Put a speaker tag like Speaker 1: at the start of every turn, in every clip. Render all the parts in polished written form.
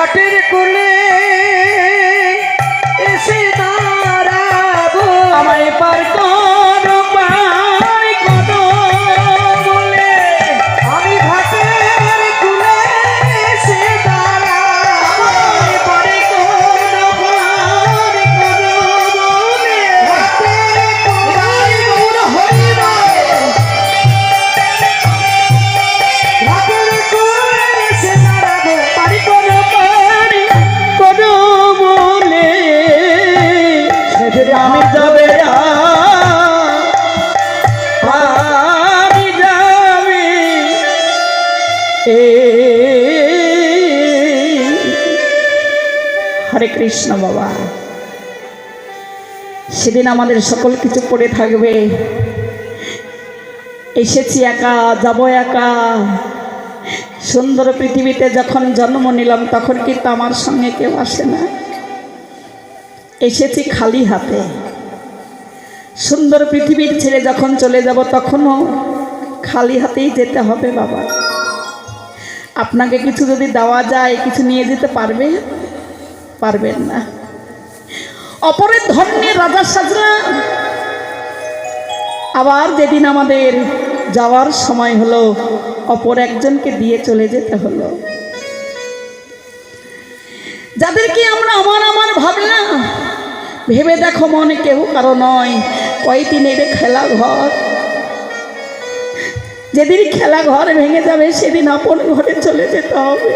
Speaker 1: ঘাটের কোলে এসে দাঁড়াবো
Speaker 2: আমায় পার করো পার করো বলে
Speaker 1: আমি ঘাটের কোলে এসে দাঁড়াবো
Speaker 2: আমায় পার করো পার করো বলে
Speaker 1: ঘাটের কোলে গৌর হরিবা ঘাটের কোলে এসে দাঁড়াবো
Speaker 2: পার করো বলে আমি যাবে আমি যাবে হরে কৃষ্ণ বাবা। সেদিন আমাদের সকল কিছু পড়ে থাকবে। এসেছি একা, যাব একা। সুন্দর পৃথিবীতে যখন জন্ম নিলাম তখন কিন্তু আমার সঙ্গে কেউ আসে না। এসেছি খালি হাতে। সুন্দর পৃথিবীর ছেড়ে যখন চলে যাব তখনও খালি হাতেই যেতে হবে বাবা। আপনাকে কিছু যদি দেওয়া যায় কিছু নিয়ে যেতে পারবেন না। অপরের ধন্যে রাজা সাজরা। আবার যেদিন আমাদের যাওয়ার সময় হলো অপর একজনকে দিয়ে চলে যেতে হলো। যাদেরকে আমরা আমার ভাবলাম, ভেবে দেখো মনে কেউ কারো নয়। কয়দিনের খেলা ঘর, যেদিন খেলা ঘর ভেঙে যাবে সেদিন আপন ঘরে চলে যেতে হবে।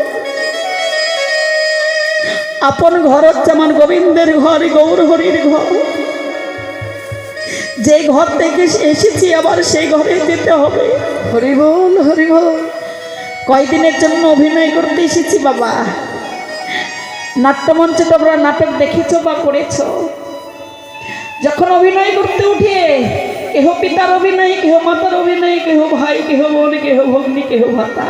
Speaker 2: আপন ঘর হচ্ছে আমার গোবিন্দের ঘর, গৌর হরির ঘর। যে ঘর থেকে এসেছি আবার সেই ঘরে যেতে হবে।
Speaker 1: হরি বল হরি বল।
Speaker 2: কয়দিনের জন্য অভিনয় করতে এসেছি বাবা। নাট্যমঞ্চে তোমরা নাটক দেখেছো বা করেছো। যখন অভিনয় করতে উঠে কেহ পিতার অভিনয়, কেহ মাতার অভিনয়, কেহ ভাই, কেহ বোন, কেহ ভগ্নী, কেহ ভাতা।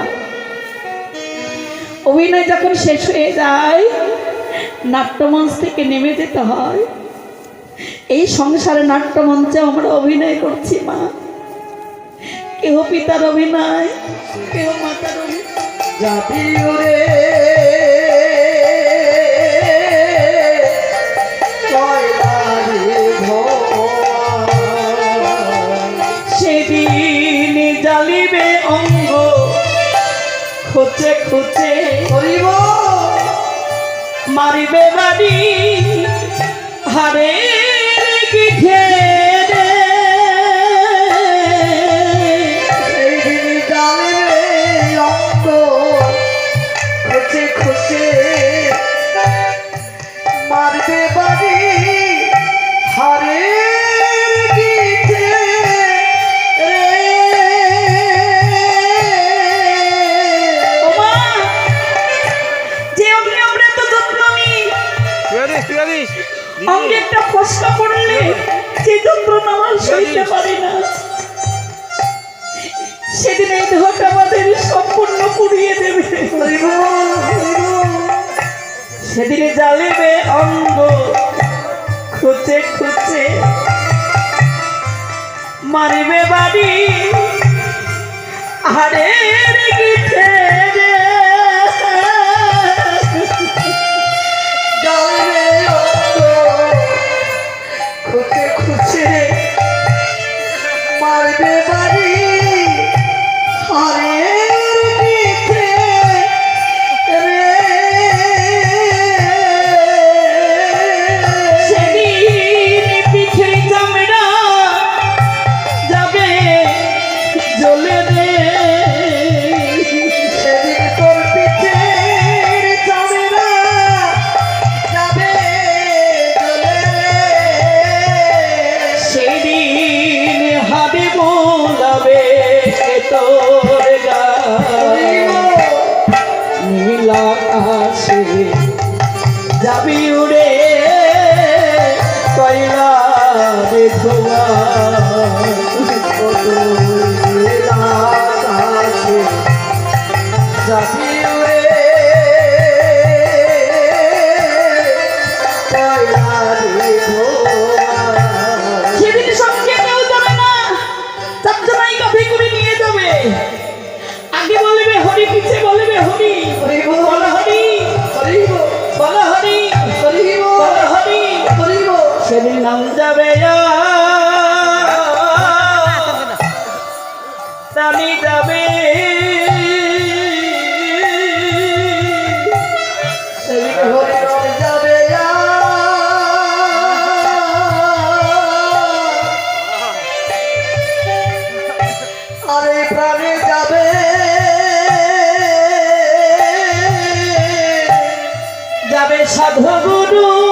Speaker 2: অভিনয় যখন শেষ হয়ে যায় নাট্যমঞ্চ থেকে নেমে যেতে হয়। এই সংসারে নাট্যমঞ্চে আমরা অভিনয় করছি মা। কেহ পিতার অভিনয়, কেহ মাতার অভিনয়।
Speaker 1: যাবি ওরে
Speaker 2: সেদিন জ্বালিবে অঙ্গ খুঁচে খুঁচে,
Speaker 1: হরিব
Speaker 2: মারিবে বাড়ি হারে গিঠে রে।
Speaker 1: সেই দিন জানবে অঙ্গ খুঁজে খুঁজে মারবে বাড়ি হারে গিঠে রে।
Speaker 2: ওমা, যে অঙ্গে আমরা তো যত্ন নিই, অঙ্গে একটা ফসকা পড়লে যে যন্ত্রণা আমার সইতে পারি না, সেদিন এই দেহটা আমাদের সম্পূর্ণ পুড়িয়ে দেবে।
Speaker 1: হরিব হরিব
Speaker 2: সেদিনে জ্বালিবে অঙ্গ খুঁচে খুঁচে, মারিবে বাড়ি হারে গিঠে রে।
Speaker 1: জানবে অঙ্গ খুঁজে খুঁজে মারবে বাড়ি হারে গিঠে রে।
Speaker 2: সেদিন পিঠের চামড়া যাবে জ্বলে রে।
Speaker 1: সেদিন তোর পিঠের চামড়া যাবে জ্বলে রে।
Speaker 2: সেদিন হাতে বোলাবে তোর গায়ে, নীল আকাশে যাবি উড়ে কয়লা রে ধোয়া।
Speaker 1: আকাশে যাবি উড়ে কয়লারে ধোয়া।
Speaker 2: সেদিন সঙ্গে কেউ যাবে না, চারজনাই কাঁধে করে নিয়ে যাবে। আগে বলবে হরি, পিছে বলবে হরি,
Speaker 1: হরি বল
Speaker 2: বল হরি।
Speaker 1: হরি বল সেই হরিণ যাবে আর এই প্রাণে যাবে
Speaker 2: যাবে সাধু গুরু